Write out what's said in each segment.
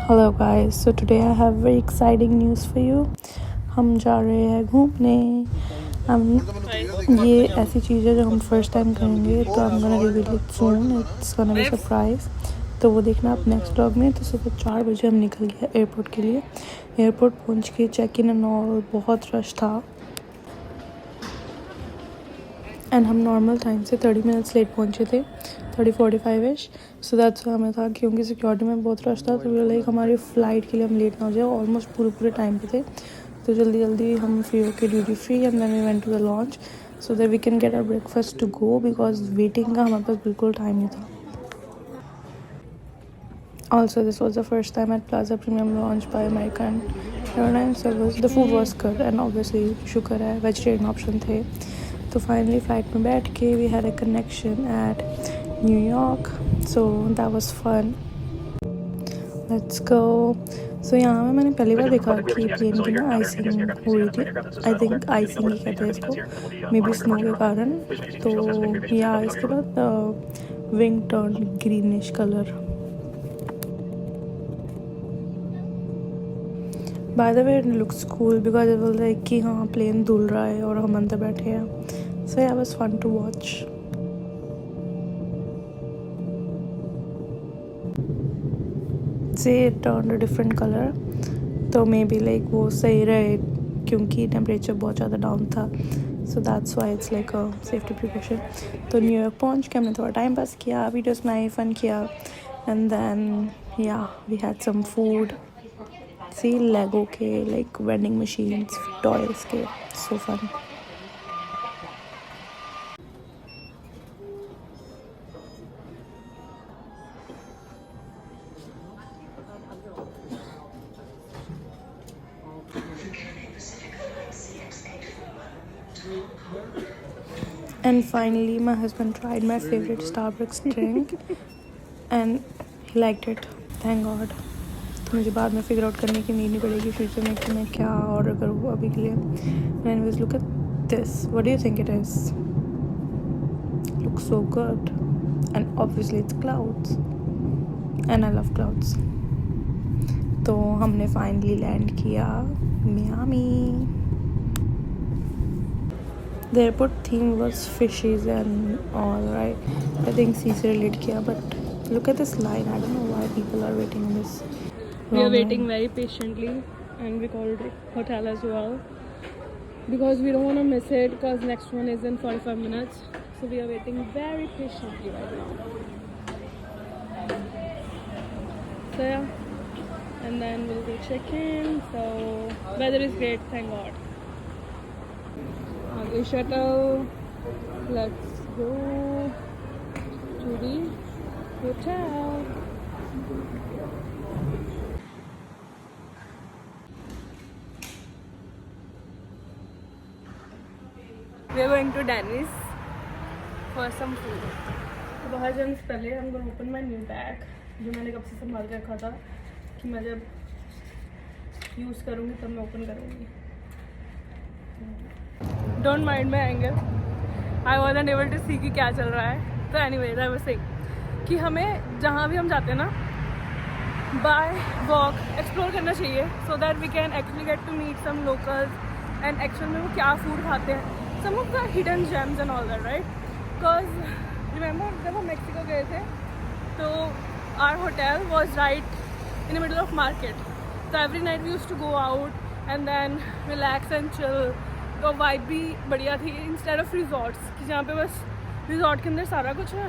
Hello guys, so today I have very exciting news for you. हम जा रहे हैं घूमने। हम ये ऐसी चीज़ है जो हम फर्स्ट टाइम करेंगे, तो I am gonna reveal it soon. It's gonna be surprise, तो वो देखना आप नेक्स्ट व्लॉग में। तो सुबह 4 बजे हम निकल गए एयरपोर्ट के लिए। एयरपोर्ट पहुंच के चेक इन एंड ऑल बहुत रश था, एंड हम नॉर्मल टाइम से 30 मिनट्स लेट पहुंचे थे, 30-45 इश। सो दैट्स हमें था क्योंकि सिक्योरिटी में बहुत रश था, तो लाइक हमारी फ़्लाइट के लिए हम लेट ना हो जाए। ऑलमोस्ट पूरे टाइम पे थे, तो जल्दी हम फ्री होके duty free and then we went to the lounge so that we can get our breakfast to go, because waiting का हमारे पास बिल्कुल टाइम नहीं था। Also, this was the first time at Plaza Premium launched by American Airlines. So the food was good, and obviously शुक्र है vegetarian option थे। तो finally flight में बैठ के we had a connection at New York, so that was fun. Let's go. So यहाँ में मैंने पहली बार देखा कि प्लेन की ना आइसिंग हो रही थी। आई थिंक आइसिंग ही कहते हैं इसको, मे बी स्नो के कारण। तो या इसके बाद wing turn greenish colour. By the way, it looks cool because it was like कि हाँ प्लेन धुल रहा है और हम अंदर बैठे हैं। So yeah, it was fun to watch. Say it turned a different color, तो मे बी लाइक वो सही रहे क्योंकि टेम्परेचर बहुत ज़्यादा डाउन था। So that's why it's like a safety precaution. तो न्यूयॉर्क पहुँच के हमने थोड़ा टाइम पास किया, वीडियोस बनाई, फ़न किया, and then yeah, we had some food. See Lego के like vending machines, toys के, so fun. And finally my husband tried my favorite Starbucks drink and he liked it, thank God. तो मुझे बाद में figure out करने की need नहीं पड़ेगी फ्यूचर में कि मैं क्या ऑर्डर करूँ अभी के लिए। Anyways look at this, what do you think it is? Looks so good and obviously it's clouds and I love clouds. तो हमने फाइनली लैंड किया Miami. The airport theme was fishes and all, right? I think sea से relate किया, but look at this line. I don't know why people are waiting in this. We are waiting very patiently, and we called hotel as well because we don't want to miss it because next one is in 45 minutes. So we are waiting very patiently right now. So yeah, and then we'll go check in. So weather is great, thank God. Okay, shuttle. Let's go to the hotel. We are going to Denny's for some food. तो बाहर जाने से पहले I'm going to open my new bag, जो मैंने कब से संभाल के रखा था कि मैं जब यूज़ करूँगी तब मैं ओपन करूँगी। Don't mind my angle. I wasn't able to see कि क्या चल रहा है। तो anyways, I was saying कि हमें जहाँ भी हम जाते हैं ना, by walk explore करना चाहिए so that we can actually get to meet some locals and actually में वो क्या food खाते हैं, some of the hidden gems and all that, right? Because remember जब हम मेक्सिको गए थे तो our hotel was right in the middle of market, so every night we used to go out and then relax and chill. तो vibe भी बढ़िया थी instead of resorts कि जहाँ पे बस resort के अंदर सारा कुछ है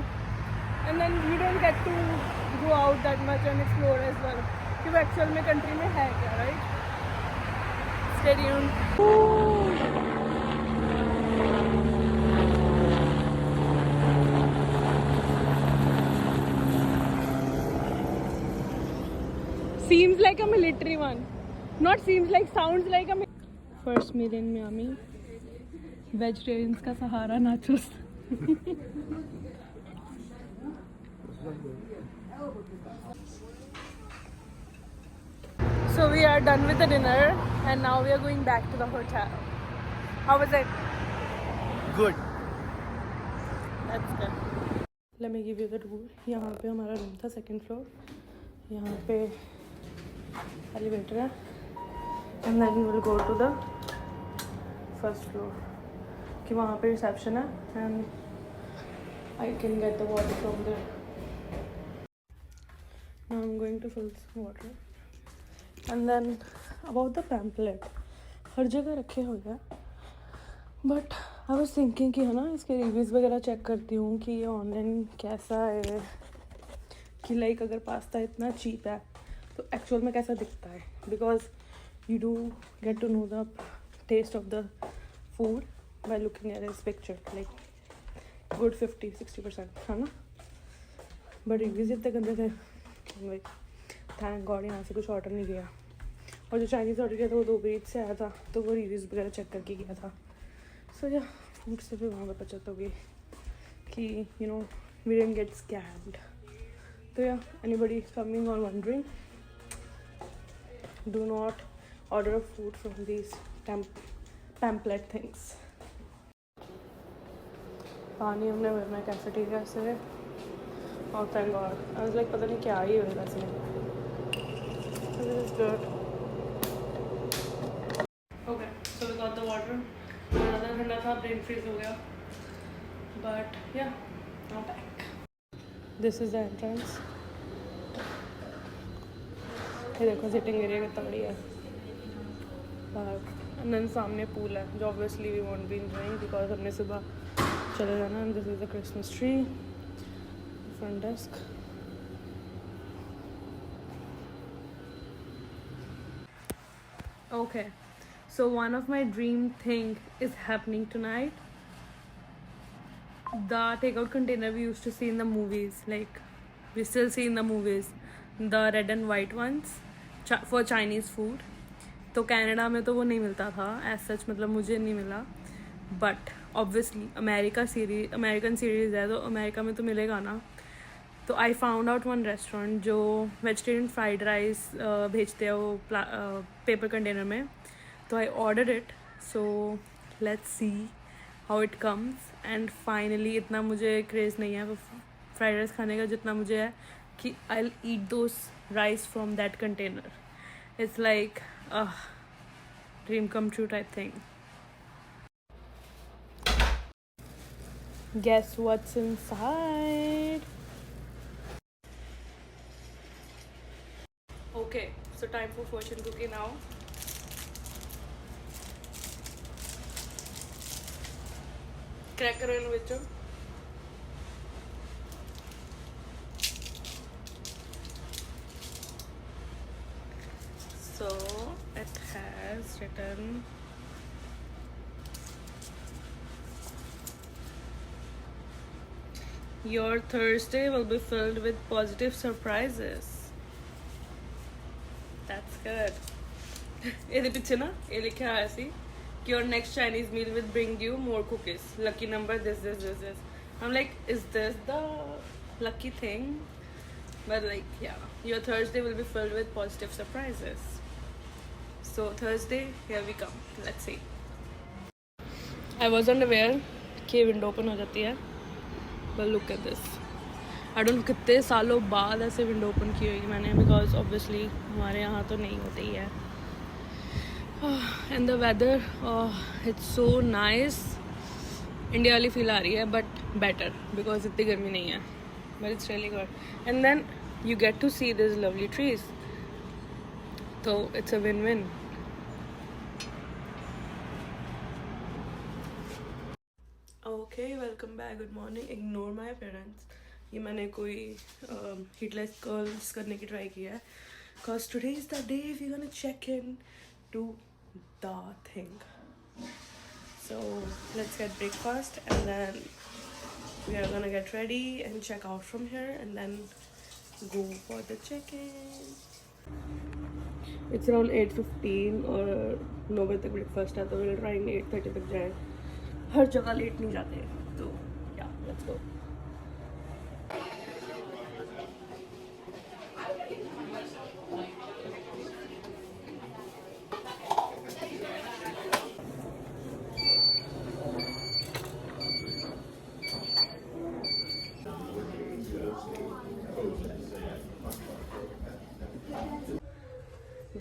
and then we don't get to go out that much and explore as well कि वो actual में country में है क्या, right? Stay tuned. Seems like a military one. Not seems like, sounds like a first meal in Miami. Vegetarians का सहारा nachos. So we are done with the dinner and now we are going back to the hotel. How was it? Good. That's good. Let me give you the tour. यहाँ पे हमारा room था, second floor. यहाँ पे elevator है, and then we will go to the first floor कि वहाँ पे रिसेप्शन है and I can get the water from there. Now I'm going to fill some water. And then about the pamphlet, हर जगह रखे हुए हैं, but I was thinking कि है ना इसके रिव्यूज़ वगैरह चेक करती हूँ कि ये ऑनलाइन कैसा है, कि लाइक अगर पास्ता इतना चीप है तो एक्चुअल में कैसा दिखता है, because you do get to know the taste of the food by looking at this picture, like good 50-60% है ना, बट रिव्यूज़ इतने गंदे थे, लाइक थैंक गॉड यहाँ से कुछ ऑर्डर नहीं किया। और जो चाइनीज़ ऑर्डर किया था वो दो ब्रीड से आया था, तो वो रिव्यूज़ वगैरह चेक करके किया था। सो या फूड से भी वहाँ पर बचत होगी कि you know we didn't get scammed. तो या एनीबडी कमिंग और wondering, do not order food from these pamphlet things. पानी हमने भरना है कैफेटेरिया से, और thank God I was like पता नहीं क्या ही होगा इसमें। This is good. Okay so we got the water, ज़्यादा ठंडा था, ब्रेन फ्रीज हो गया, but yeah now back. This is the entrance, ये देखो सिटिंग एरिया कितना बढ़िया है, एंड देन सामने पूल है जो obviously we won't be enjoying because हमने सुबह चले जाना। And this is the Christmas tree, front desk. Okay, so one of my dream thing is happening tonight. The takeout container we used to see in the movies, like we still see in the movies, the red and white ones for Chinese food. तो Canada में तो वो नहीं मिलता था as such, मतलब मुझे नहीं मिला, बट ऑब्वियसली अमेरिकन सीरीज़ है तो अमेरिका में तो मिलेगा ना। तो I found out one restaurant जो वेजिटेरियन फ्राइड राइस भेजते हैं वो पेपर कंटेनर में, तो I order it. So let's see how it comes. And finally इतना मुझे क्रेज़ नहीं है फ्राइड राइस खाने का जितना मुझे है कि I will eat those rice from that container. It's like dream come true type thing. Guess what's inside? Okay, so time for fortune cookie now. Cracker in which one? So it has written your Thursday will be filled with positive surprises. That's good. ਇਹਦੇ ਪਿੱਛੇ ਨਾ ਇਹ ਲਿਖਿਆ ਹੋਇਆ ਸੀ ਕਿ your next Chinese meal will bring you more cookies. Lucky number this. I'm like, is this the lucky thing? But like, yeah, your Thursday will be filled with positive surprises. So Thursday, here we come. Let's see. I wasn't aware कि window open हो जाती है, but look at this. I don't know कितने सालों बाद ऐसे window open की होगी मैंने, बिकॉज ऑब्वियसली हमारे यहाँ तो नहीं होती ही है। And the weather it's so nice, India वाली फील आ रही है बट बेटर बिकॉज इतनी गर्मी नहीं है, but it's really good. And then you get to see this lovely trees, तो it's a win win. Okay welcome back, good morning. Ignore my parents, ये मैंने कोई हीटलेस कर्ल्स करने की ट्राई किया है, because today is the day we gonna check in to the thing. So let's get breakfast and then we are gonna get ready and check out from here and then go for the check in. It's around 8:15 और 9 बजे तक breakfast है, तो we trying 8:30 तक जाए। हर जगह late नहीं जाते, तो या let's go.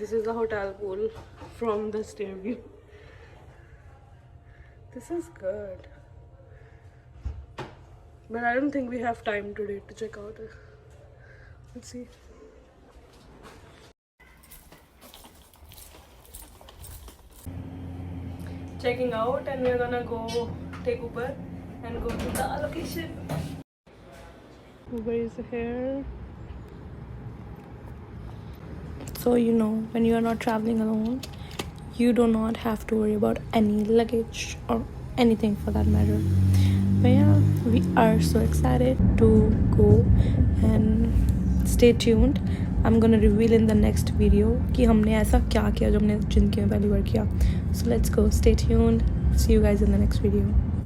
This is the hotel pool from the stair view. This is good. But I don't think we have time today to check out it. Let's see. Checking out, and we're gonna go take Uber and go to the location. Uber is here. So you know, when you are not traveling alone, you do not have to worry about any luggage or anything for that matter. But yeah, we are so excited to go, and stay tuned. I'm gonna reveal in the next video कि हमने ऐसा क्या किया जो हमने जिंदगी में पहली बार किया. So let's go. Stay tuned. See you guys in the next video.